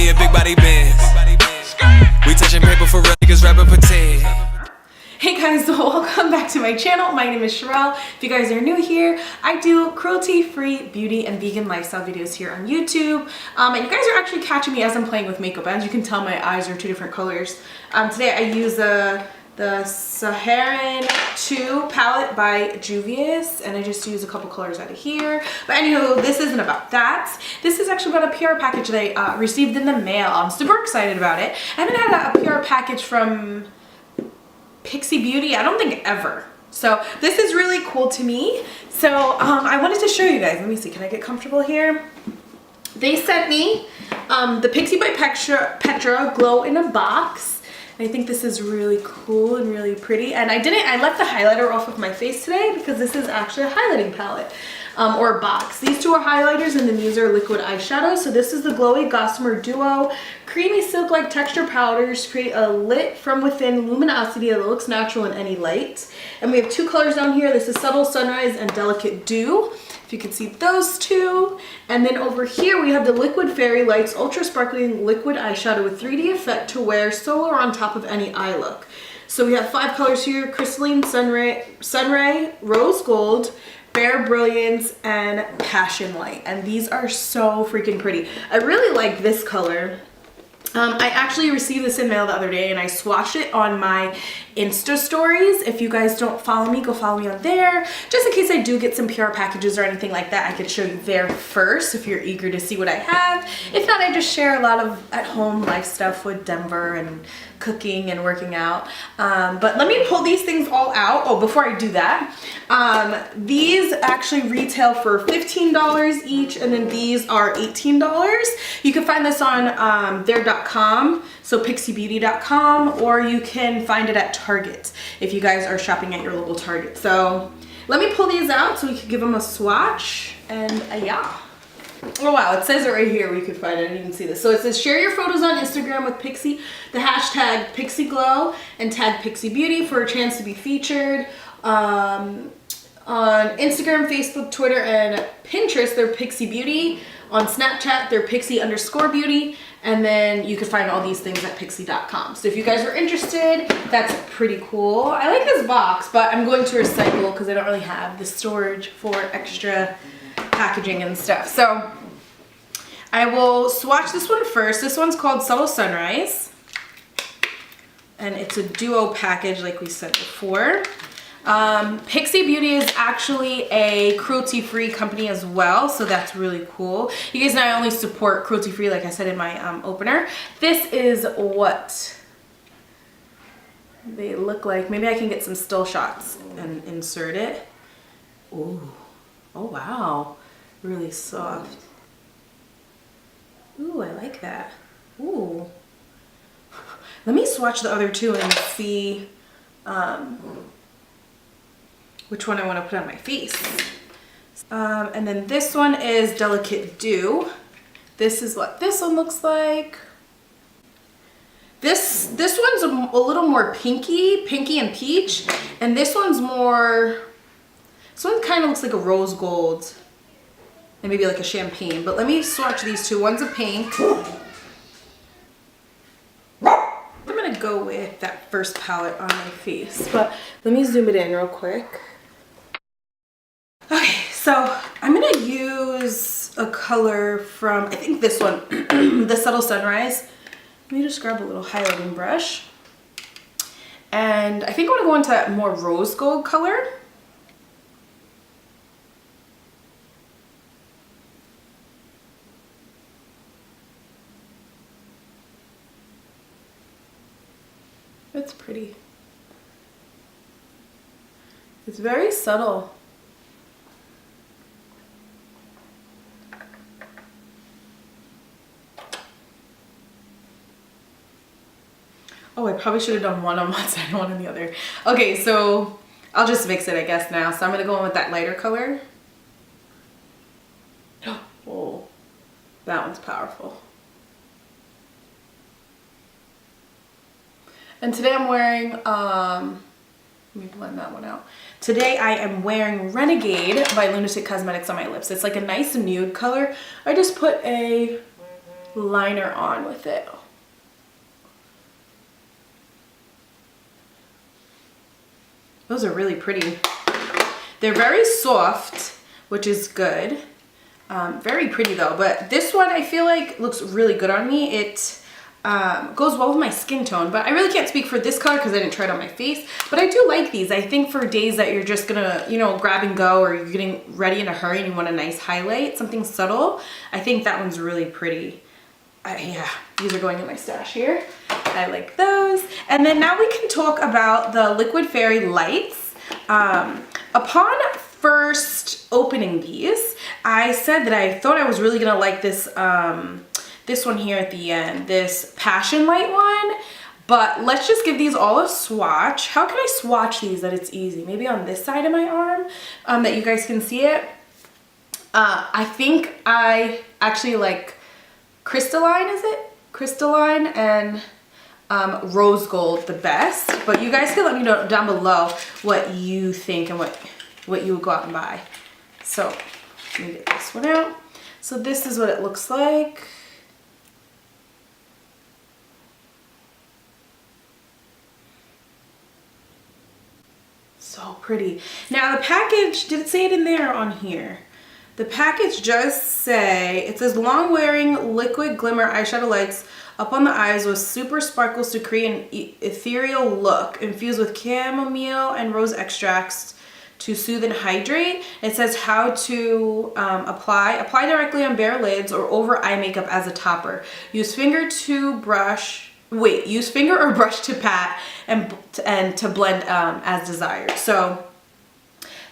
me a big body Benz. We touching paper for real, niggas rapping pretend. Hey guys, so welcome back to my channel. My name is Sherelle. If you guys are new here, I do cruelty-free beauty and vegan lifestyle videos here on YouTube. And you guys are actually catching me as I'm playing with makeup. As you can tell, my eyes are two different colors. Today I use the Saharan 2 palette by Juvia's, and I just use a couple colors out of here. But anywho, this isn't about that. This is actually about a PR package that I received in the mail. I'm super excited about it. I haven't had a PR package from Pixi Beauty, I don't think ever. So this is really cool to me. So I wanted to show you guys. Let me see, can I get comfortable here? They sent me the Pixi by Petra Glow in a Box. I think this is really cool and really pretty. And I left the highlighter off of my face today because this is actually a highlighting palette or a box. These two are highlighters and then these are liquid eyeshadows. So this is the Glowy Gossamer Duo Creamy Silk-like Texture Powders. Create a lit from within luminosity that looks natural in any light. And we have two colors down here. This is Subtle Sunrise and Delicate Dew. If you can see those two. And then over here we have the Liquid Fairy Lights Ultra Sparkling Liquid Eyeshadow with 3D effect to wear solo or on top of any eye look. So we have 5 colors here: Crystalline Sunray, Rose Gold, Bare Brilliance, and Passion Light. And these are so freaking pretty. I really like this color. I actually received this in mail the other day and I swatched it on my Insta stories. If you guys don't follow me, go follow me on there. Just in case I do get some PR packages or anything like that, I could show you there first if you're eager to see what I have. If not, I just share a lot of at-home life stuff with Denver and cooking and working out. But let me pull these things all out. Oh, before I do that, these actually retail for $15 each, and then these are $18. You can find this on their.com, so pixibeauty.com, or you can find it at Target if you guys are shopping at your local Target. So let me pull these out so we can give them a swatch, and yeah. Oh wow, it says it right here where you could find it. I didn't even see this. So it says share your photos on Instagram with Pixi, the hashtag PixiGlow, and tag Pixi Beauty for a chance to be featured. On Instagram, Facebook, Twitter, and Pinterest, they're Pixi Beauty. On Snapchat, they're Pixi_Beauty. And then you can find all these things at pixi.com. So if you guys are interested, that's pretty cool. I like this box, but I'm going to recycle because I don't really have the storage for extra packaging and stuff. So I will swatch this one first. This one's called Subtle Sunrise, and it's a duo package like we said before. Pixi Beauty is actually a cruelty-free company as well, so that's really cool. You guys know I only support cruelty-free, like I said in my opener. This is what they look like. Maybe I can get some still shots and insert it. Ooh. Oh wow, really soft. Ooh, I like that. Ooh. Let me swatch the other two and see which one I want to put on my face. And then this one is Delicate Dew. This is what this one looks like. This one's a little more pinky and peach, and this one's more. This one kind of looks like a rose gold and maybe like a champagne, but let me swatch these two. One's a pink. I'm gonna go with that first palette on my face, but let me zoom it in real quick. Okay, so I'm gonna use a color from, I think this one, the Subtle Sunrise. Let me just grab a little highlighting brush. And I think I wanna go into that more rose gold color. It's pretty. It's very subtle. Oh, I probably should have done one on one side and one on the other. Okay, so I'll just mix it, I guess, now. So I'm gonna go in with that lighter color. Oh, that one's powerful. And today I'm wearing, let me blend that one out. Today I am wearing Renegade by Lunatic Cosmetics on my lips. It's like a nice nude color. I just put a liner on with it. Those are really pretty. They're very soft, which is good. Very pretty though, but this one I feel like looks really good on me. It goes well with my skin tone, but I really can't speak for this color because I didn't try it on my face, but I do like these. I think for days that you're just gonna, you know, grab and go, or you're getting ready in a hurry and you want a nice highlight, something subtle, I think that one's really pretty. Yeah, these are going in my stash here. I like those. And then now we can talk about the Liquid Fairy Lights. Upon first opening these, I said that I thought I was really gonna like this this one here at the end, this Passion Light one, but let's just give these all a swatch. How can I swatch these that it's easy? Maybe on this side of my arm, that you guys can see it. I think I actually like Crystalline, is it? Crystalline and Rose Gold the best, but you guys can let me know down below what you think and what you would go out and buy. So let me get this one out. So this is what it looks like. So pretty. Now the package, did it say it in there or on here? The package just say, it says long wearing liquid glimmer eyeshadow lights up on the eyes with super sparkles to create an ethereal look, infused with chamomile and rose extracts to soothe and hydrate. It says how to apply directly on bare lids or over eye makeup as a topper. Use finger or brush to pat and to blend as desired. So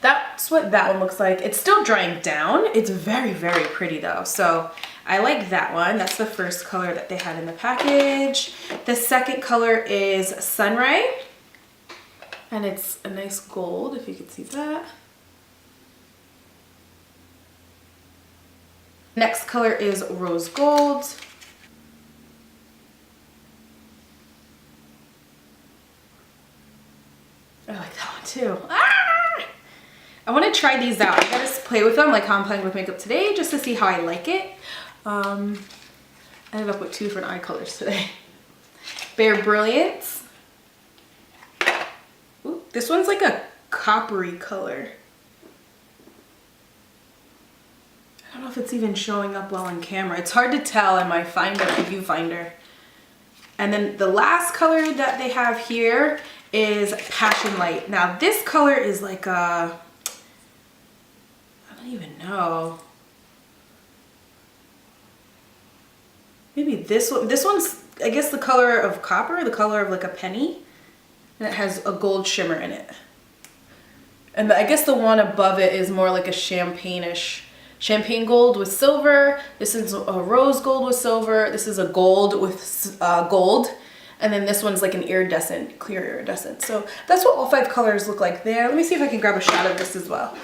that's what that one looks like. It's still drying down. It's very, very pretty though. So I like that one. That's the first color that they had in the package. The second color is Sunray. And it's a nice gold, if you can see that. Next color is Rose Gold. I like that one too. Ah! I want to try these out. I gotta play with them like how I'm playing with makeup today, just to see how I like it. I ended up with 2 different eye colors today. Bare Brilliance. Ooh, this one's like a coppery color. I don't know if it's even showing up well on camera. It's hard to tell in my finder, the viewfinder. And then the last color that they have here is Passion Light. Now this color is like a, I don't even know. Maybe this one. This one's, I guess, the color of copper, the color of like a penny. And it has a gold shimmer in it. And I guess the one above it is more like a champagne-ish. Champagne gold with silver. This is a rose gold with silver. This is a gold with gold. And then this one's like an iridescent, clear iridescent. So that's what all 5 colors look like there. Let me see if I can grab a shot of this as well.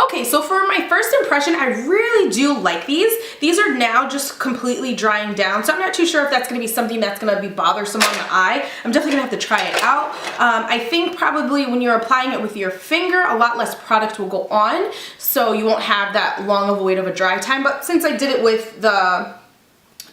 Okay, so for my first impression, I really do like these. These are now just completely drying down, so I'm not too sure if that's gonna be something that's gonna be bothersome on the eye. I'm definitely gonna have to try it out. I think probably when you're applying it with your finger, a lot less product will go on, so you won't have that long of a wait of a dry time. But since I did it with the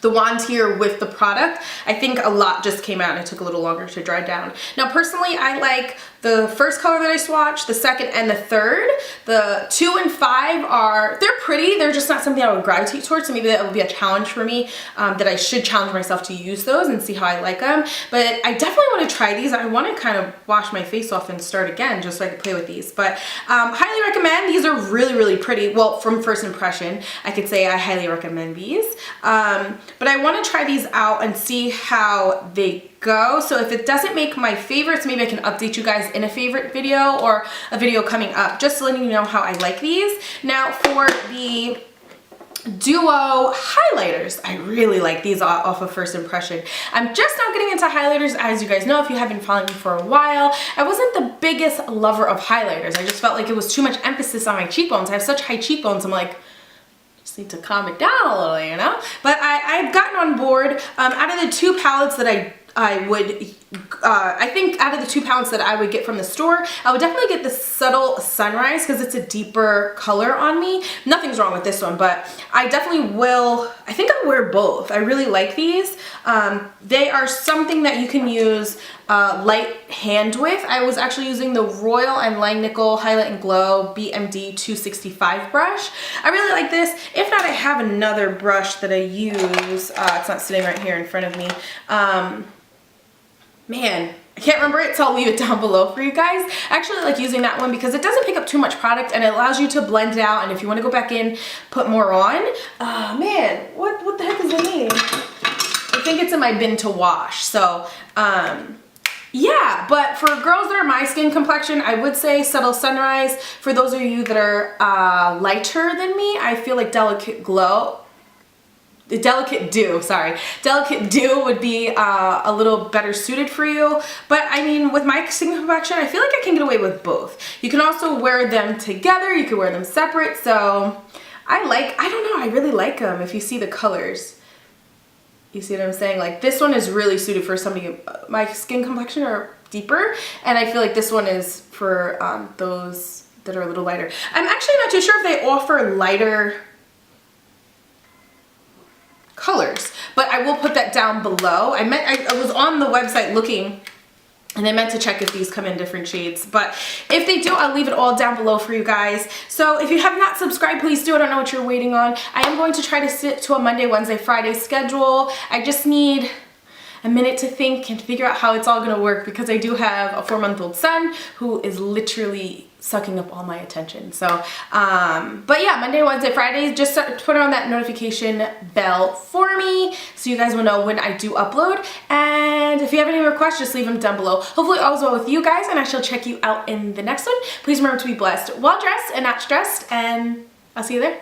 wand here with the product, I think a lot just came out and it took a little longer to dry down. Now personally, I like the first color that I swatched, the second and the third. The 2 and 5 are, they're pretty, they're just not something I would gravitate towards, so maybe that would be a challenge for me, that I should challenge myself to use those and see how I like them. But I definitely want to try these. I want to kind of wash my face off and start again just so I can play with these. But highly recommend. These are really, really pretty. Well, from first impression, I could say I highly recommend these. But I want to try these out and see how they go. So if it doesn't make my favorites, maybe I can update you guys in a favorite video or a video coming up, just letting you know how I like these. Now for the Duo highlighters, I really like these off of first impression. I'm just now getting into highlighters, as you guys know if you have been following me for a while. I wasn't the biggest lover of highlighters. I just felt like it was too much emphasis on my cheekbones. I have such high cheekbones, I'm like, need to calm it down a little, you know? But I've gotten on board. Out of the 2 palettes that I I would, I think out of the 2 pounds that I would get from the store, I would definitely get the Subtle Sunrise because it's a deeper color on me. Nothing's wrong with this one, but I definitely will, I think I'll wear both. I really like these. They are something that you can use light hand with. I was actually using the Royal and Langnickel Highlight and Glow BMD 265 brush. I really like this. If not, I have another brush that I use. It's not sitting right here in front of me. Man, I can't remember it, so I'll leave it down below for you guys. I actually like using that one because it doesn't pick up too much product and it allows you to blend it out, and if you want to go back in, put more on. Man, what the heck is the name? I think it's in my bin to wash. So, yeah, but for girls that are my skin complexion, I would say Subtle Sunrise. For those of you that are lighter than me, I feel like Delicate Dew would be a little better suited for you. But I mean, with my skin complexion, I feel like I can get away with both. You can also wear them together, you can wear them separate. So I don't know, I really like them. If you see the colors, you see what I'm saying? Like this one is really suited for somebody, my skin complexion or deeper. And I feel like this one is for those that are a little lighter. I'm actually not too sure if they offer lighter colors, but I will put that down below. I was on the website looking and I meant to check if these come in different shades, but if they do, I'll leave it all down below for you guys. So if you have not subscribed, please do. I don't know what you're waiting on. I am going to try to stick to a Monday, Wednesday, Friday schedule. I just need a minute to think and figure out how it's all gonna work because I do have a 4-month-old son who is literally sucking up all my attention. So, but yeah, Monday, Wednesday, Fridays, just put on that notification bell for me so you guys will know when I do upload. And if you have any requests, just leave them down below. Hopefully all is well with you guys, and I shall check you out in the next one. Please remember to be blessed, well dressed and not stressed, and I'll see you there.